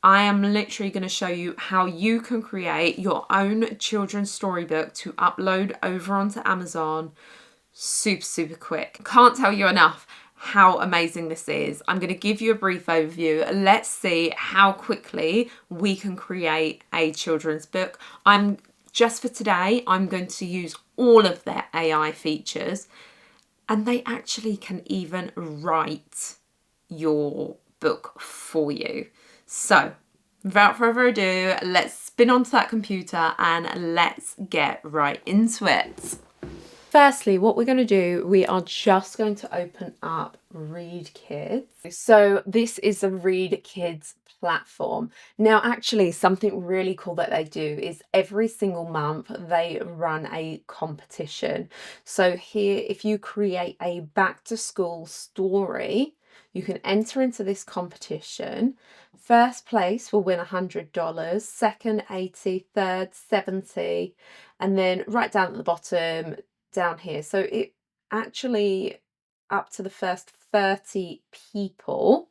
I am literally going to show you how you can create your own children's storybook to upload over onto Amazon super quick. Can't tell you enough how amazing this is. I'm going to give you a brief overview. Let's see how quickly we can create a children's book. Just for today, I'm going to use all of their AI features, and they actually can even write your book for you. So without further ado, let's spin onto that computer and let's get right into it. Firstly, what we're going to do, we are just going to open up Readkidz. So this is a Readkidz platform. Now, actually, something really cool that they do is every single month they run a competition. So here, if you create a back to school story, you can enter into this competition. First place will win $100, second 80, third 70, and then right down at the bottom, down here. So it actually up to the first 30 people,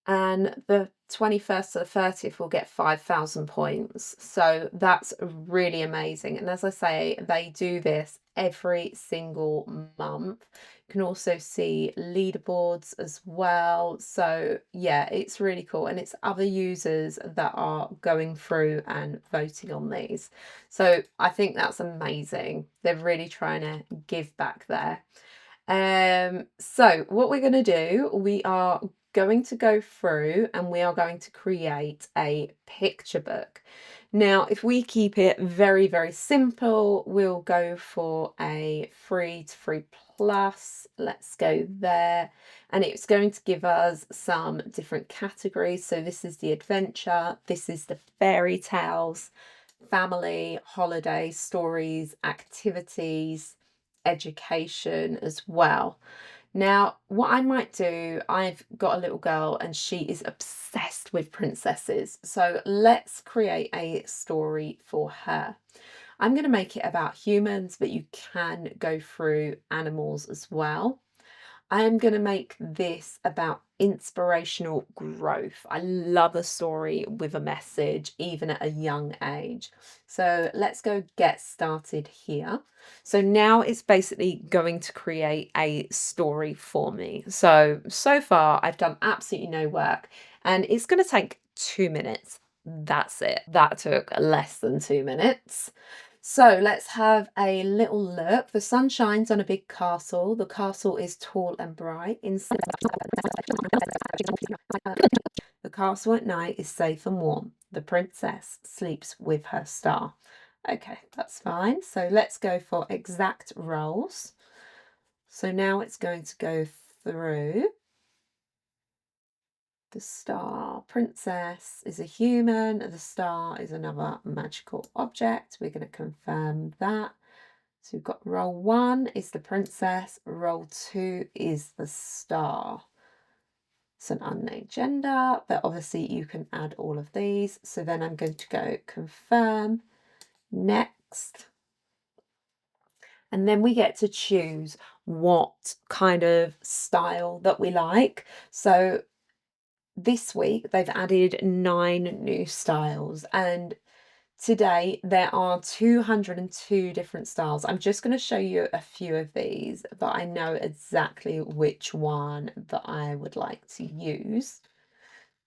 and the 21st to the 30th will get 5,000 points. So that's really amazing. And as I say, they do this every single month. You can also see leaderboards as well. So yeah, it's really cool. And it's other users that are going through and voting on these. So I think that's amazing. They're really trying to give back there. So what we're going to do, we are going to go through and we are going to create a picture book. Now, if we keep it very simple, we'll go for a 3 to 3 plus. Let's go there. And it's going to give us some different categories. So this is the adventure, this is the fairy tales, family, holiday, stories, activities, education as well. Now, what I might do, I've got a little girl and she is obsessed with princesses. So let's create a story for her. I'm going to make it about humans, but you can go through animals as well. I am going to make this about inspirational growth. I love a story with a message, even at a young age. So let's go get started here. So now it's basically going to create a story for me. So far I've done absolutely no work and it's going to take 2 minutes. That's it. That took less than 2 minutes. So let's have a little look. The sun shines on a big castle. The castle is tall and bright. Inside the castle at night is safe and warm. The princess sleeps with her star. Okay, that's fine. So let's go for exact roles. So now it's going to go through. The star princess is a human. The star is another magical object. We're going to confirm that. So we've got role 1 is the princess, role 2 is the star. It's an unnamed gender, but obviously you can add all of these. So then I'm going to go confirm, next. And then we get to choose what kind of style that we like. So this week they've added 9 new styles, and today there are 202 different styles. I'm just going to show you a few of these, but I know exactly which one that I would like to use.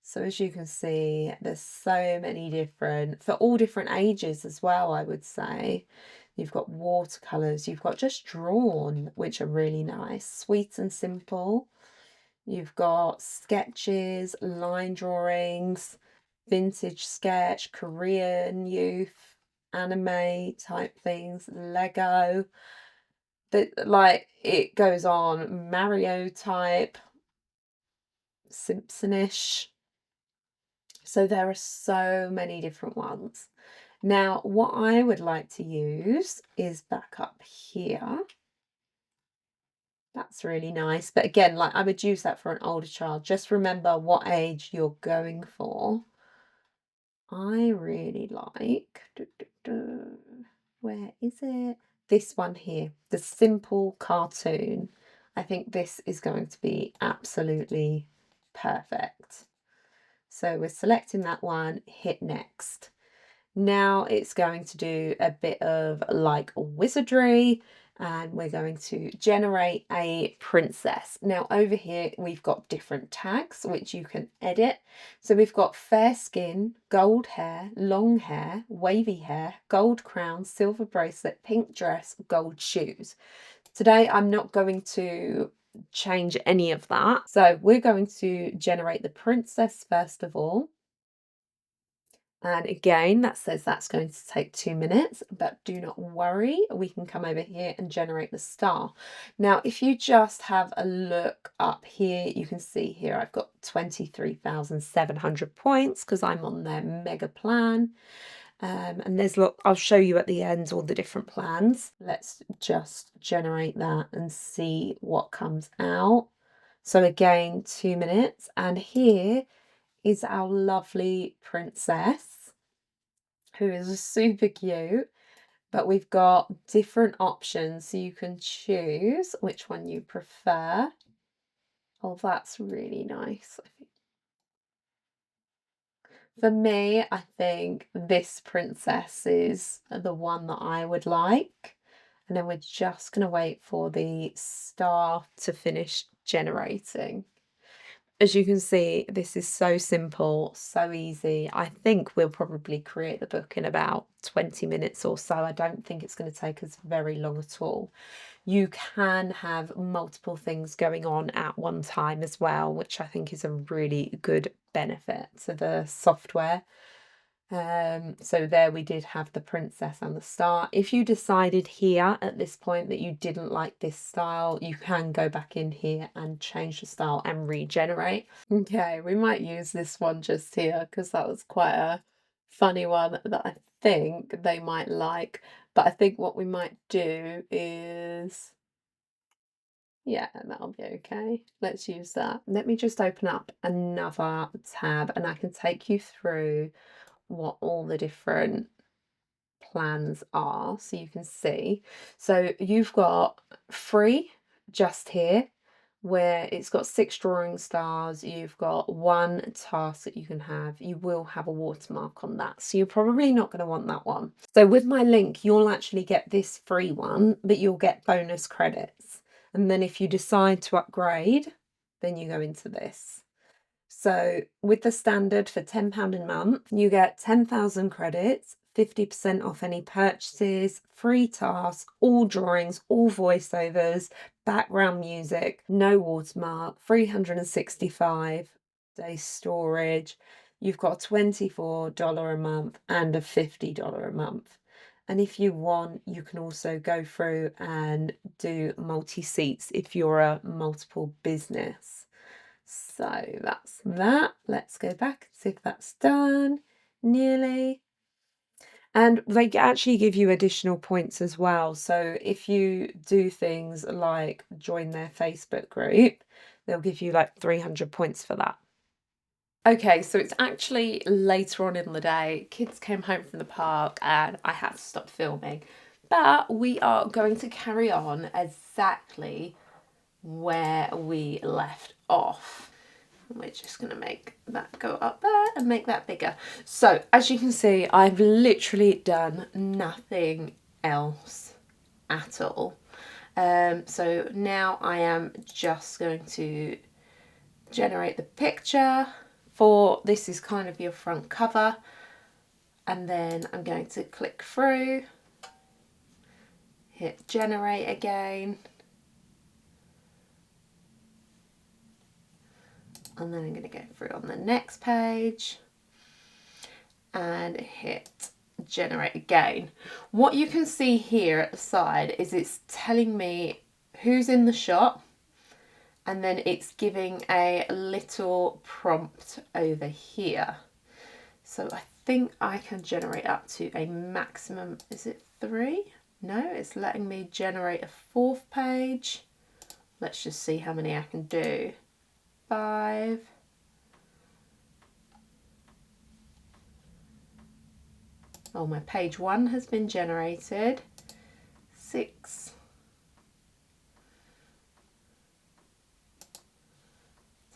So as you can see, there's so many different, for all different ages as well, I would say. You've got watercolours, you've got just drawn, which are really nice, sweet and simple. You've got sketches, line drawings, vintage sketch, Korean youth, anime type things, Lego. Like it goes on, Mario type, Simpsonish. So there are so many different ones. Now, what I would like to use is back up here. That's really nice. But again, like I would use that for an older child. Just remember what age you're going for. I really like, where is it? This one here, the simple cartoon. I think this is going to be absolutely perfect. So we're selecting that one, hit next. Now it's going to do a bit of like wizardry, and we're going to generate a princess. Now over here we've got different tags which you can edit. So we've got fair skin, gold hair, long hair, wavy hair, gold crown, silver bracelet, pink dress, gold shoes. Today I'm not going to change any of that. So we're going to generate the princess first of all. And again, that says that's going to take 2 minutes, but do not worry, we can come over here and generate the star. Now, if you just have a look up here, you can see here I've got 23,700 points because I'm on their mega plan. And there's, look, I'll show you at the end all the different plans. Let's just generate that and see what comes out. So again, 2 minutes, and here is our lovely princess, who is super cute, but we've got different options so you can choose which one you prefer. Oh, that's really nice. For me, I think this princess is the one that I would like. And then we're just going to wait for the star to finish generating. As you can see, this is so simple, so easy. I think we'll probably create the book in about 20 minutes or so. I don't think it's going to take us very long at all. You can have multiple things going on at one time as well, which I think is a really good benefit to the software. So there we did have the princess and the star. If you decided here at this point that you didn't like this style, you can go back in here and change the style and regenerate. Okay, we might use this one just here because that was quite a funny one that I think they might like. But I think what we might do is, yeah, that'll be okay. Let's use that. Let me just open up another tab and I can take you through what all the different plans are so you can see. So you've got free just here, where it's got 6 drawing stars. You've got 1 task that you can have. You will have a watermark on that, so you're probably not going to want that one. So with my link, you'll actually get this free one, but you'll get bonus credits. And then if you decide to upgrade, then you go into this. So with the standard for £10 a month, you get 10,000 credits, 50% off any purchases, free tasks, all drawings, all voiceovers, background music, no watermark, 365 days storage. You've got $24 a month and a $50 a month. And if you want, you can also go through and do multi-seats if you're a multiple business. So that's that. Let's go back and see if that's done. Nearly. And they actually give you additional points as well. So if you do things like join their Facebook group, they'll give you like 300 points for that. Okay, so it's actually later on in the day. Kids came home from the park and I had to stop filming. But we are going to carry on exactly where we left off. We're just going to make that go up there and make that bigger. So as you can see, I've literally done nothing else at all. So now I am just going to generate the picture for, this is kind of your front cover. And then I'm going to click through, hit generate again. And then I'm going to go through on the next page and hit generate again. What you can see here at the side is it's telling me who's in the shop, and then it's giving a little prompt over here. So I think I can generate up to a maximum, is it 3? No, it's letting me generate a 4th page. Let's just see how many I can do. 5. Oh, my page 1 has been generated. 6.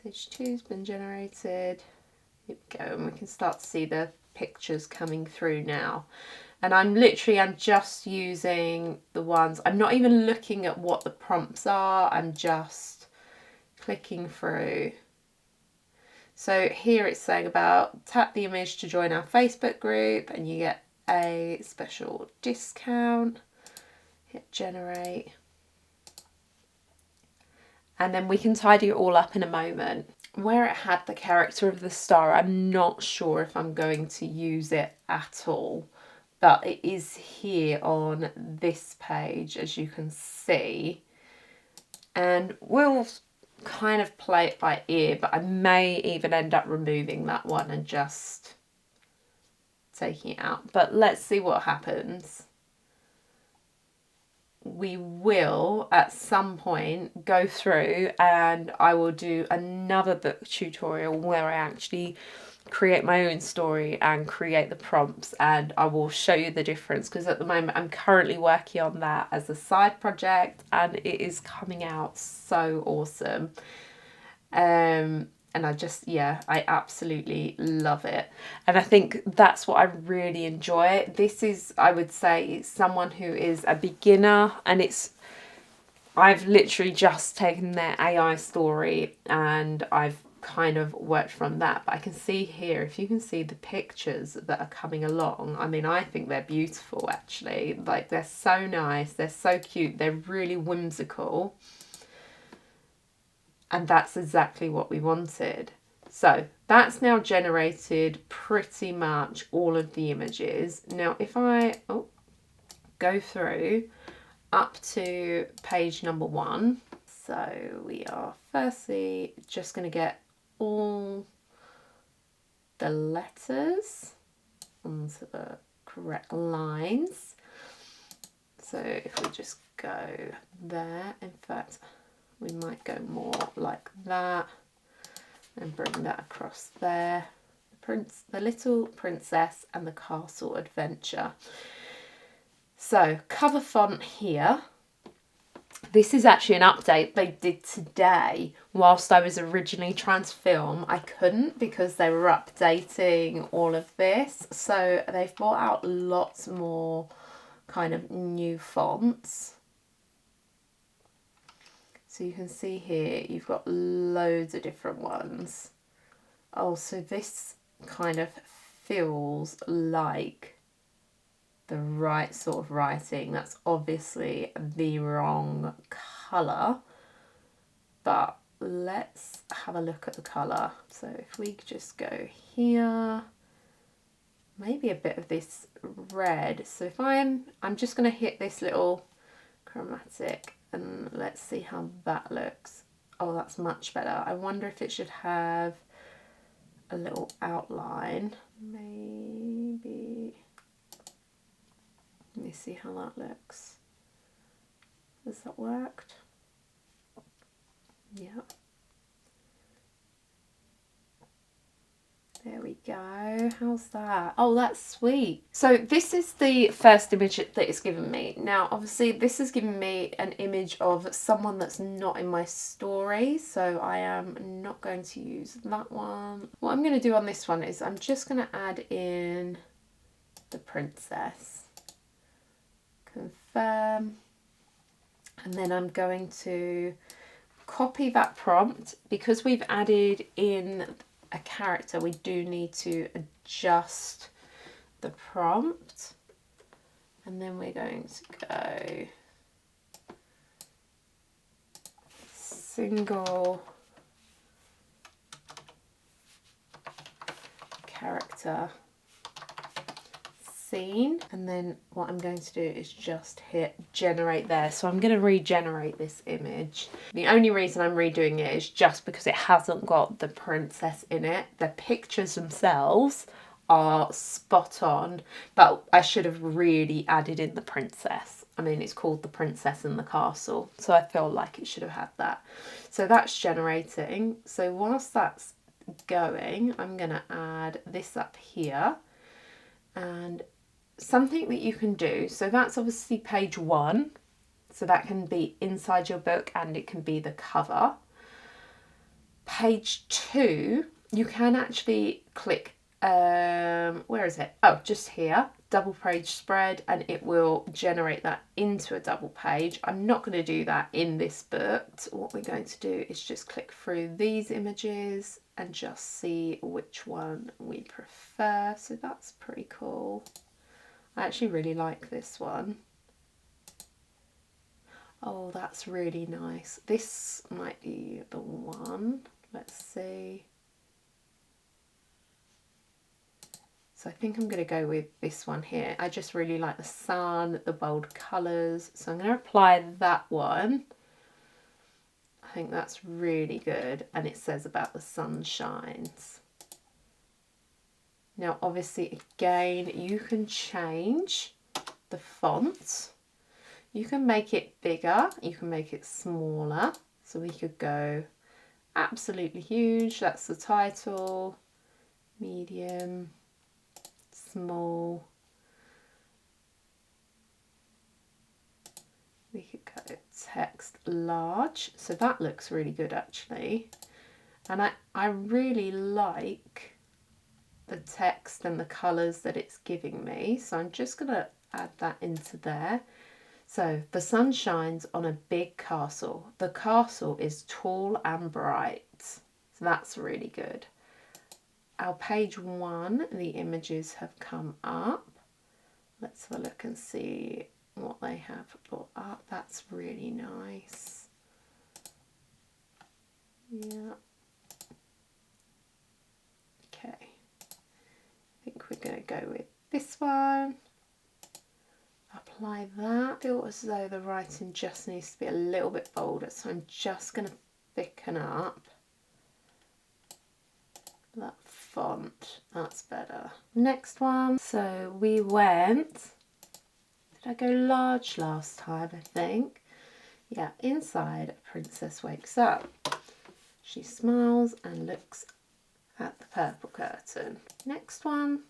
Page 2 has been generated. Here we go, and we can start to see the pictures coming through now. And I'm just using the ones, I'm not even looking at what the prompts are, I'm just clicking through. So here it's saying about tap the image to join our Facebook group and you get a special discount. Hit generate. And then we can tidy it all up in a moment. Where it had the character of the star, I'm not sure if I'm going to use it at all. But it is here on this page, as you can see. And we'll kind of play it by ear, but I may even end up removing that one and just taking it out. But let's see what happens. We will at some point go through and I will do another book tutorial where I actually create my own story and create the prompts, and I will show you the difference, because at the moment I'm currently working on that as a side project and it is coming out so awesome. And I just, yeah, I absolutely love it. And I think that's what I really enjoy. This is, I would say, someone who is a beginner, and I've literally just taken their AI story and I've kind of worked from that. But I can see here, if you can see the pictures that are coming along, I mean, I think they're beautiful actually. Like, they're so nice, they're so cute, they're really whimsical. And that's exactly what we wanted. So that's now generated pretty much all of the images. Now if I go through up to page number 1, so we are firstly just going to get all the letters onto the correct lines. So if we just go there, in fact we might go more like that and bring that across there. The Little Princess and the Castle Adventure. So cover font here. This is actually an update they did today. Whilst I was originally trying to film, I couldn't because they were updating all of this. So they've brought out lots more kind of new fonts. So you can see here, you've got loads of different ones. Oh, so this kind of feels like the right sort of writing. That's obviously the wrong colour, but let's have a look at the colour. So if we just go here, maybe a bit of this red. So if I'm just going to hit this little chromatic and let's see how that looks. Oh, that's much better. I wonder if it should have a little outline. Maybe. Let me see how that looks. Has that worked? Yeah. There we go. How's that? Oh, that's sweet. So this is the first image that it's given me. Now, obviously, this has given me an image of someone that's not in my story, so I am not going to use that one. What I'm going to do on this one is I'm just going to add in the princess. Confirm. And then I'm going to copy that prompt. Because we've added in a character, we do need to adjust the prompt, and then we're going to go single character scene, and then what I'm going to do is just hit generate there. So I'm going to regenerate this image. The only reason I'm redoing it is just because it hasn't got the princess in it. The pictures themselves are spot on, but I should have really added in the princess. I mean, it's called The Princess and the Castle, so I feel like it should have had that. So that's generating. So whilst that's going, I'm going to add this up here. And something that you can do, so that's obviously page 1, so that can be inside your book and it can be the cover. Page 2, you can actually click, where is it? Oh, just here, double page spread, and it will generate that into a double page. I'm not going to do that in this book. What we're going to do is just click through these images and just see which one we prefer. So that's pretty cool. I actually really like this one. Oh, that's really nice. This might be the one. Let's see. So I think I'm going to go with this one here. I just really like the sun, the bold colours. So I'm going to apply that one. I think that's really good. And it says about the sun shines. Now, obviously, again, you can change the font. You can make it bigger. You can make it smaller. So we could go absolutely huge. That's the title. Medium. Small. We could go text large. So that looks really good actually. And I really like the text and the colours that it's giving me. So I'm just going to add that into there. So the sun shines on a big castle. The castle is tall and bright. So that's really good. Our page 1, the images have come up. Let's have a look and see what they have brought up. That's really nice. Yeah. Okay. I think we're going to go with this one. Apply that. I feel as though the writing just needs to be a little bit bolder, so I'm just going to thicken up that font. That's better. Next one. So we went, did I go large last time? I think. Yeah, inside a princess wakes up. She smiles and looks at the purple curtain. Next one.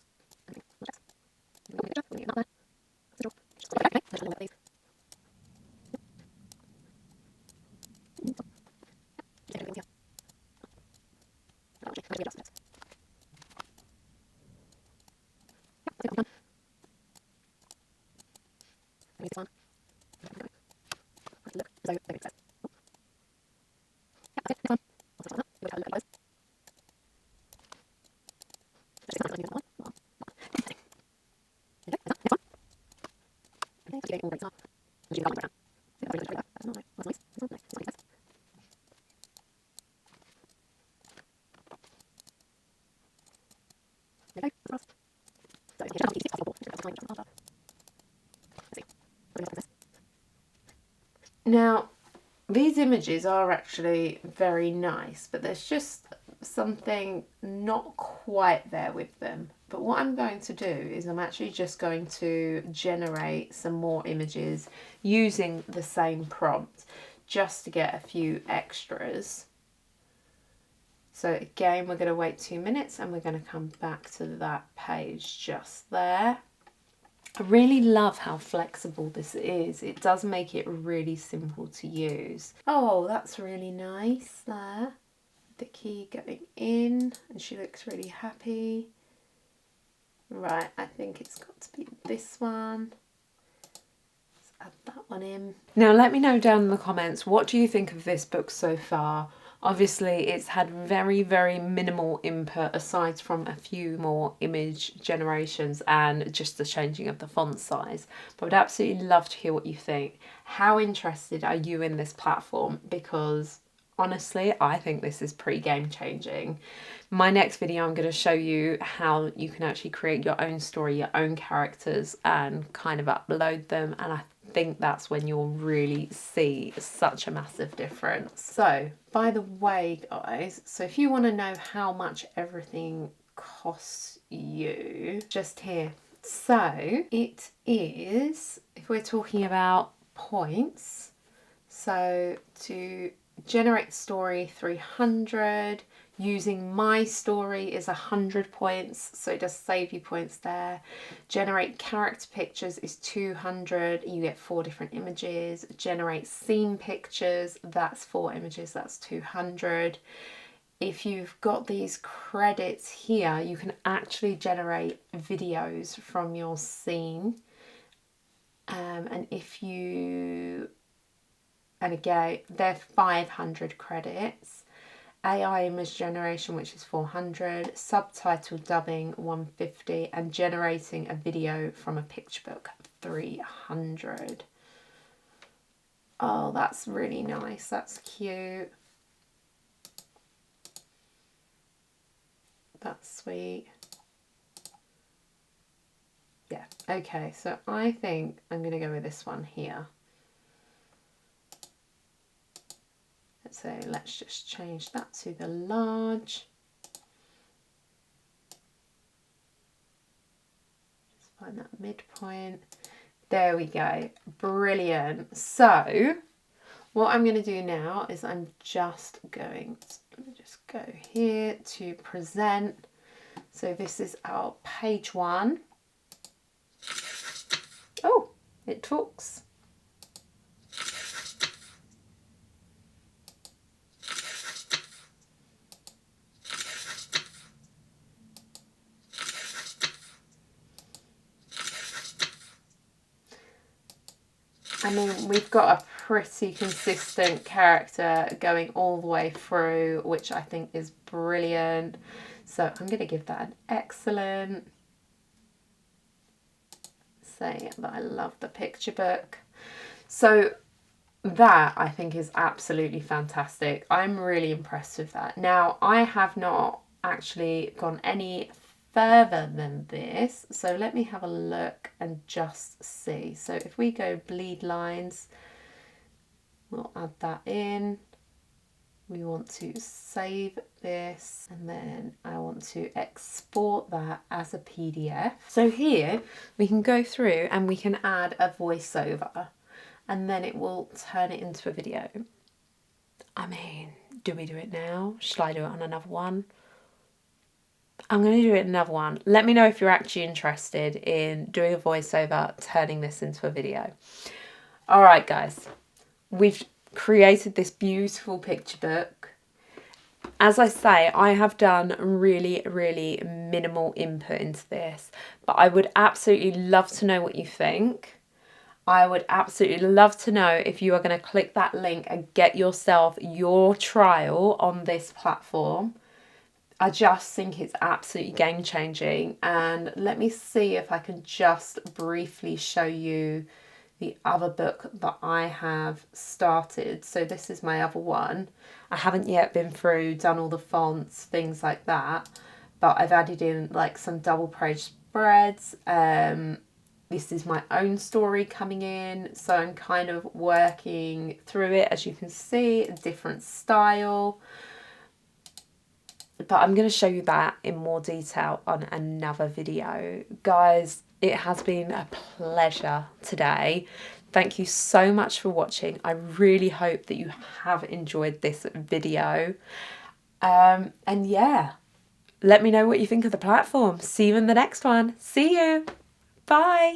Now, these images are actually very nice, but there's just something not quite there with them. But what I'm going to do is I'm actually just going to generate some more images using the same prompt just to get a few extras. So again, we're going to wait 2 minutes and we're going to come back to that page just there. I really love how flexible this is. It does make it really simple to use. Oh, that's really nice there. The key going in and she looks really happy. Right, I think it's got to be this one. Let's add that one in. Now let me know down in the comments, what do you think of this book so far? Obviously it's had very, very minimal input aside from a few more image generations and just the changing of the font size. But I'd absolutely love to hear what you think. How interested are you in this platform? Because honestly, I think this is pretty game changing. My next video, I'm going to show you how you can actually create your own story, your own characters and kind of upload them. And I think that's when you'll really see such a massive difference. So by the way, guys, so if you want to know how much everything costs you, just here. So it is, if we're talking about points, so to generate story 300, using my story is 100 points, so it does save you points there. Generate character pictures is 200, you get 4 different images. Generate scene pictures, that's 4 images, that's 200. if you've got these credits here, you can actually generate videos from your scene. And if you, and again, they're 500 credits. AI image generation, which is 400, subtitle dubbing 150, and generating a video from a picture book 300. Oh, that's really nice. That's cute. That's sweet. Yeah, okay, so I think I'm going to go with this one here. So let's just change that to the large. Just find that midpoint. There we go. Brilliant. So what I'm going to do now is I'm just going to, let me just go here to present. So this is our page 1. Oh, it talks. I mean, we've got a pretty consistent character going all the way through, which I think is brilliant. So I'm going to give that an excellent. Say that I love the picture book. So that I think is absolutely fantastic. I'm really impressed with that. Now, I have not actually gone any further than this, so let me have a look and just see. So if we go bleed lines, we'll add that in. We want to save this, and then I want to export that as a PDF. So here we can go through and we can add a voiceover, and then it will turn it into a video. I mean, do we do it now? Should I do it on another one? I'm going to do it in another one. Let me know if you're actually interested in doing a voiceover, turning this into a video. All right, guys, we've created this beautiful picture book. As I say, I have done really, really minimal input into this, but I would absolutely love to know what you think. I would absolutely love to know if you are going to click that link and get yourself your trial on this platform. I just think it's absolutely game-changing. And let me see if I can just briefly show you the other book that I have started. So this is my other one. I haven't yet been through, done all the fonts, things like that, but I've added in like some double page spreads. This is my own story coming in, so I'm kind of working through it, as you can see, a different style. But I'm going to show you that in more detail on another video. Guys, it has been a pleasure today. Thank you so much for watching. I really hope that you have enjoyed this video. And yeah, let me know what you think of the platform. See you in the next one. See you. Bye.